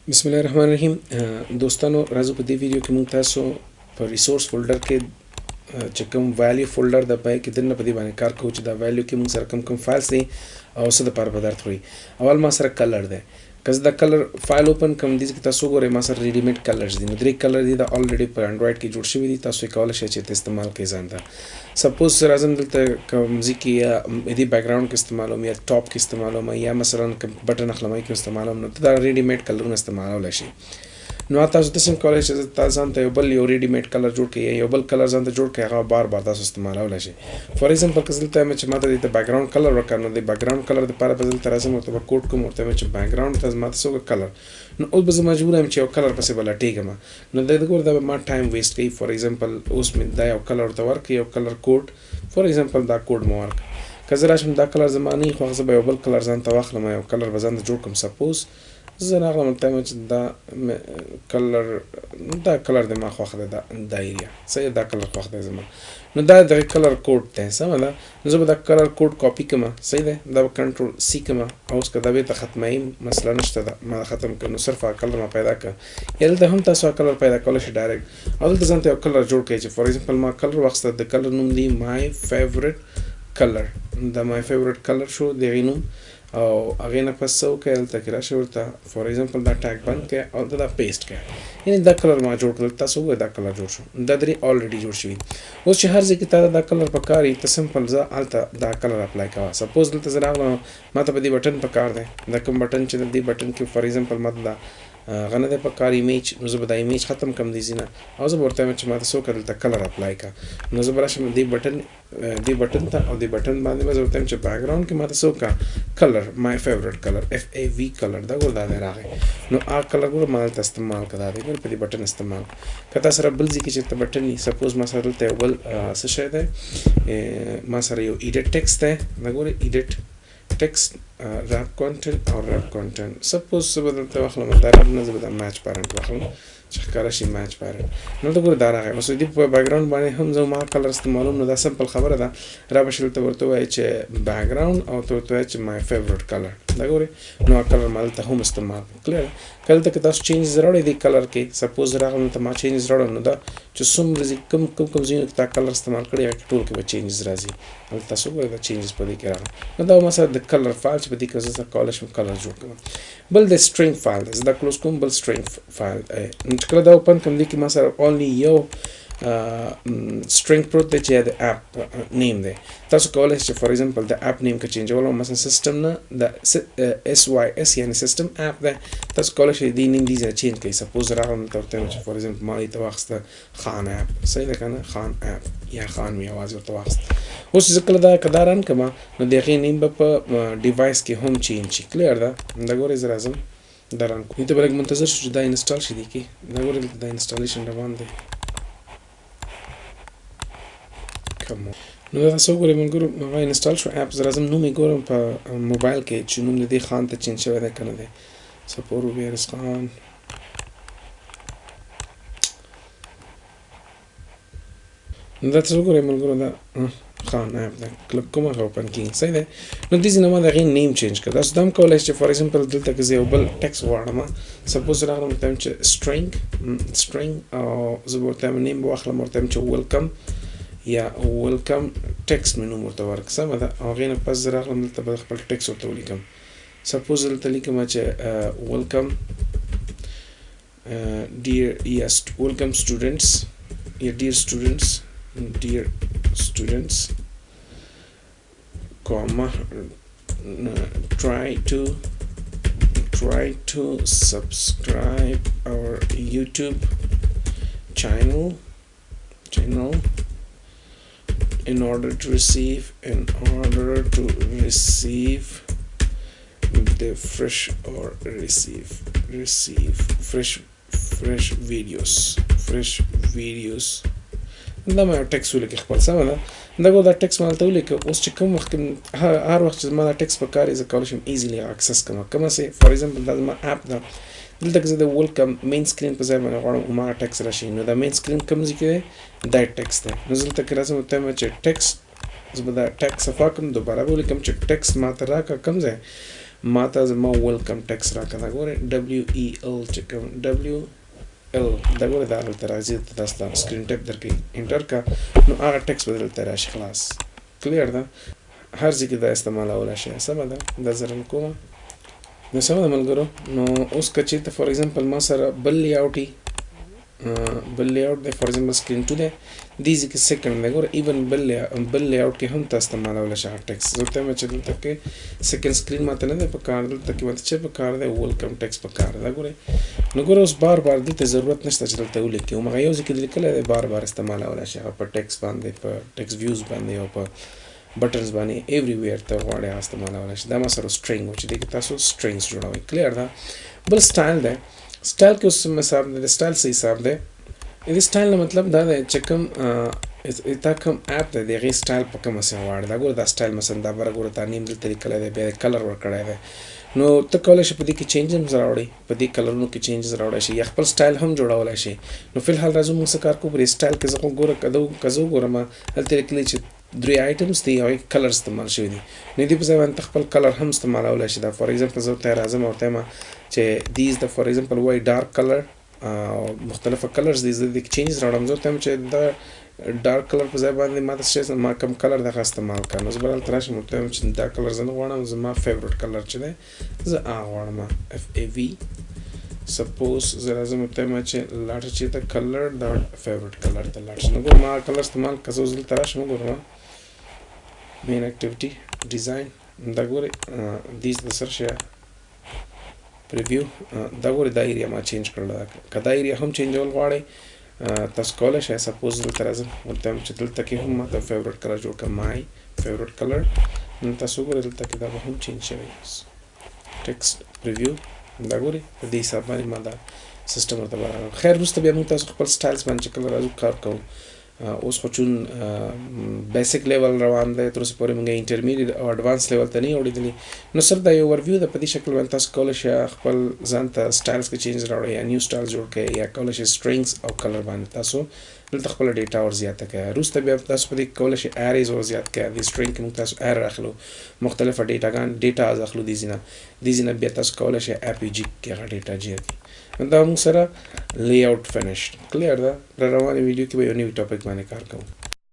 بسم الله الرحمن الرحیم. دوستانو راځو په دې ویډیو کې موږ تاسو په ریسورس فولډر کې چې کوم ویلیو فولډر د پای کې دنه په دې باندې کار کوو چې دا ویلیو کې موږ سره کوم فایلز دي او څه د پاره په درته وي. اول ما سره کلر دی. که زه دا کلر فایل اوپن کوم دي چې تاسو ګورئ ما سره ریډی میډ کلرز دي. نو درې کلر دي دا الریډي په انډراید کې جوړ شوی دي. تاسو یې کولای شئ چې استعمال کړئ ځان ته. سپوز راځم دلته کوم ځکه یا دې بیک ګراوند کې استعمالوم یا ټاپ کې استعمالوم یا مثلا کوم بټن اخلمای کې استعمالوم نو دا ریډی میډ کلرونه استعمالولای شئ. نو تاسو د سم کولای شئ تاسو ځان ته یو بل یو ریډی میډ کلر جوړ کړئ یو بل کلر ځان ته جوړ کړئ هغه بار بار تاسو استعمالولای شئ. فور ایگزامپل که دلته مې چې ماته د بیک ګراوند کلر ورکړ نو د بیک ګراوند کلر لپاره به دلته راځم او ته کوډ کوم ورته چې بیک ګراوند ته ماته څو کلر نو اوس به زه مجبور یم چې یو کلر پسې بلټېږم نو د دې ګور دا ما ټایم ویسټ کوي. فور ایگزامپل اوس مې دا یو کلر ورته ورکړ یو کلر کوډ فور ایگزامپل دا کوډ مو ورکړ که زه راشم دا کلر زمانه خو زه به یو بل کلر ځان ته واخلم یو کلر به ځان ته جوړ کړم. سپوز زه راغلم ته چې دا کلر د ما خوښ دی دا ایریا صحیح دا کلر خوښ دی زما نو دا د کلر کوډ دی سمه ده. نو زه به دا کلر کوډ کاپی کړم صحیح دی دا به کنټرول سی کړم اوس که دا بیرته ختموي مسله نشته ده ما ختم کړ نو صرف کلر ما پیدا کړ یا دلته هم تاسو کلر پیدا کولی شئ ډایرکټ او دلته ځان ته یو کلر جوړ کړئ چې فور ایگزامپل ما کلر واخیسته د کلر نوم دی مای فیورټ کلر دا مای فیورټ کلر شو دغې نوم او هغې نه پس څه وکړئ دلته کې راشئ ورته فور ایگزامپل دا ټاګ بند کړئ او دا پیسټ کړئ یعنې دا کلر ما جوړ کړل تاسو وګورئ دا کلر جوړ شو دا درې الریډي جوړ شوي. اوس چې هر ځای کې تا دا کلر پکار وي ته سمپل ځه هلته دا کلر اپلای کوه. سپوز دلته زه راغلم ما ته په دې بټن پکار دی دا کوم بټن چې د دې بټن کې فور ایگزامپل ما ته دا غنه د پکار ایمیج نو زه به دا ایمیج ختم کم دی زینه او زه ورته چې ما ته څو کړل ته کلر اپلای کا نو زه براشم دی بټن ته او دی بټن باندې زه ورته چې بیک ګراوند کې ما ته څو کا کلر مای فیورټ کلر اف ای وی کلر دا ګور دا راغی نو ا کلر ګور ما ته استعمال کړه دی په دې بټن استعمال کته سره بل ځکه چې ته بټن ني سپوز ما سره ته بل څه شي ده ما سره یو ایډیټ ټیکسټ ده دا ګور ایډیټ text wrap content or wrap content. Suppose بدلته واخلم دا نه زه به دا match parent واخلم چې ښکاره شي match parent نو ته ګوره دا راغی. اوس دې په بیک ګراوند باندې هم زه ما کلر استعمالوم نو دا سمپل خبره ده را به شي دلته ورته وایي چې بیک ګراوند او ته ورته وایي چې my favorite color دا ګورې نو کلر ما دلته هم استعمال کلیر که دلته که تاسو چینجز راوړئ دې کلر کې سپوز راغلم ته ما چینجز راوړم نو دا چې څومره کوم ځایونو کې تا کلر استعمال کړی هغه ټول کې به چینجز راځي هلته تاسو ګورئ دا چینجز په دې کې راغلي نو دا مثلا د کلر فایل چې په دې کې زه کولی شم کلر جوړ کړم. بل د سټرینګ فایل دی زه دا کلوز کوم بل سټرینګ فایل چې کله دا اوپن کوم دې کې ما سره اونلی یو string پروت دی چې د اپ نیم دی. تاسو کولی شئ چې فور ایگزامپل د اپ نیم که چینجولم مثلا سیسټم نه د اس واي اس یعنې سیسټم اپ دی تاسو کولی شئ دې نیم دې ځای چینج کړئ. سپوز راغلم ته ورته چې فور ایگزامپل ما دې ته واخیسته خان اپ صحیح ده که نه خان اپ یا خان مې یوازې ورته واخیسته. اوس زه کله دا که دا رن کړم نو د هغې نیم به په ډیوایس کې هم چینج شي کلیر ده. دا ګورئ زه راځم دا رن کوم ته به لږ منتظر شو چې دا انسټال شي دې کې دا ګورئ دا انسټالیشن روان دی نو دا تاسو ګورئ ملګرو هغه انسټال شو اپ زه راځم نوم یې ګورم په موبایل کې چې نوم د دې خان ته چینج شوی دی که نه دی سپور وبیرس خان نو دا تاسو ګورئ ملګرو دا خان اپ ده کلک کوم هغه اوپن کېږي صحیح دی. نو دې ځای نه ما د هغې نیم چینج کړه تاسو دا هم کولی شئ چې فور ایگزامپل دلته که زه یو بل ټیکس غواړم سپوز راغلم ورته وایم چې سټرینګ او زه به ورته وایم نیم به واخلم ورته وایم چې ویلکم یا ویلکم ټیکسټ مې نوم ورته ورکړ سمه ده او هغې نه پس زه راغلم دلته به خپل ټیکسټ ورته ولیکم. سپوز دلته لیکم چې ویلکم ویلکم سټوډنټس یا ډیر students comma try to subscribe our YouTube channel in order to receive the fresh videos دا ما یو ټیکس ولیکې خپل سمه ده دا ګور دا ټیکس ما دلته ولیکه. اوس چې کوم وخت هر وخت چې ما دا ټیکس پکار وي زه کولی شم ایزیلی اکسس کړم کومه سې فور ایگزامپل دا زما اپ ده دلته که زه د ویلکم مین سکرین په ځای باندې غواړم ما ټیکس راشي نو دا مین سکرین کوم ځای کې دی دا ټیکس دی نو زه دلته کې راځم ورته وایم چې ټیکس زه به دا ټیکس صفا کړم دوباره به ولیکم چې ټیکس ما ته راکړه کوم ځای ماته زما ویلکم ټیکس راکړه ګوره WEL چې کوم WL دا ګوره دا دلته راځي تاسو ته سکرین ټیپ درکې انټر کا نو هغه ټیکس به دلته راشي خلاص کلیر ده هر ځای کې دا استعمالولی شي سمه ده دا زه رن کوم نو سمه ده ملګرو نو اوس که چېرته فار ایگزامپل ما سره بل لیاوټ وي بل لیاوټ دی فار ایگزامپل سکرین 2 دی دې ځای کې سیکنډ دی ګوره ایون بل لیاوټ کې هم ته استعمالولی شي هغه ټیکس زه ورته وایم چې دلته کې سیکنډ سکرین ماته نه دی پکار دلته کې ماته چې پکار دی ویلکم ټیکس پکار ده ګورئ نو ګوره اوس بار بار دې ته ضرورت نشته چې دلته ولیکې همغه یو ځای کې لیکلی دی بار بار استعمالولی شي هغه په ټیکس باندې په ټیکس ویوز باندې او په بټنز باندې ایوریویر ته غواړئ هغه استعمالولی شي دا ما سره سټرینګ و چې دې کې تاسو سټرینګز جوړوئ کلیر ده بل سټایل دی سټایل کې اوس حساب دی د سټایل څه حساب دی د سټایل نه مطلب دا دی چې کوم تا کوم اپ دی د هغې سټایل په کومه سې غواړې دا ګوره دا سټایل مثلا دا بره ګوره تا نیم دلته لیکلی دی بیا کلر ورکړی دی نو ته کولی شي په دې کې چینجز راوړئ په دې کلرونو کې چینجز راوړی شي یا خپل سټایل هم جوړولی شي نو فی الحال راځو موږ څه کار کوو په دې سټایل کې زه خو ګوره که زه وګورم هلته لیکلي چې 3 آیټمز دي هغې کلر استعمال شوي دي نو دې په ځای باندې ته خپل کلر هم استعمالولی شي دا فار ایگزامپل زه ورته راځم او ورته وایم چې دیز د فار ایگزامپل وایي ډارک کلر مختلفه کلرز دي زه دې کې چینجز راوړم زه ورته وایم چې دا ډارک کلر په ځای باندې ما ته ما کوم کلر دغه استعمال کړه نو زه به دلته راشم ورته وایم چې دا کلر زه نه غواړم زما فیورټ کلر چې دی زه هغه غواړم FAV سپوز زه راځم ورته وایم چې لاړ شي چېرته کلر دا فیورټ کلر ته لاړ شي نو ګوره ما کلر استعمال که زه اوس دلته راشم وګورم مین اکټیویټي ډیزاین دا ګورئ دیز د سر شی پریویو دا ګورئ دا ایریا ما چینج کړله که دا ایریا هم چینجول غواړئ تاسو کولی شئ سپوز دلته راځم ورته وایم چې دلته کې هم ماته فیورټ کلر جوړ کړه مای فیورټ کلر نو تاسو وګورئ دلته کې دا به هم چینج شوی ټیکسټ پریویو دا ګورئ په دې حساب باندې ما دا سیسټم ورته برابر خیر وروسته بیا موږ تاسو خپل سټایلز باندې چې کله راځو کار کوو اوس خو چون بیسک لیول روان دی تر اوسه پورې موږ انټرمیډیټ او اډوانس لیول ته نه یې اورېدلي نو صرف دا یو اوورویو ده په دې شکل باندې تاسو کولی شئ خپل ځان ته سټایلز کې چینج راوړئ یا نیو سټایل جوړ کړئ یا کولی شئ سټرینګز او کلر باندې تاسو دلته خپله ډیټا ور زیاته کړئ وروسته بیا تاسو په دې کې کولی شئ ایریز ور زیات کړئ دې سټرینګ کې موږ تاسو ایر اخلو مختلفه ډیټا از اخلو دې ځینه بیا تاسو کولی شئ APG کې هغه ډیټا جیر کړئ دا موږ سره لیاوټ فینیش کلیر ده را روانې ویډیو کې به یو نوي ټاپک باندې کار کوو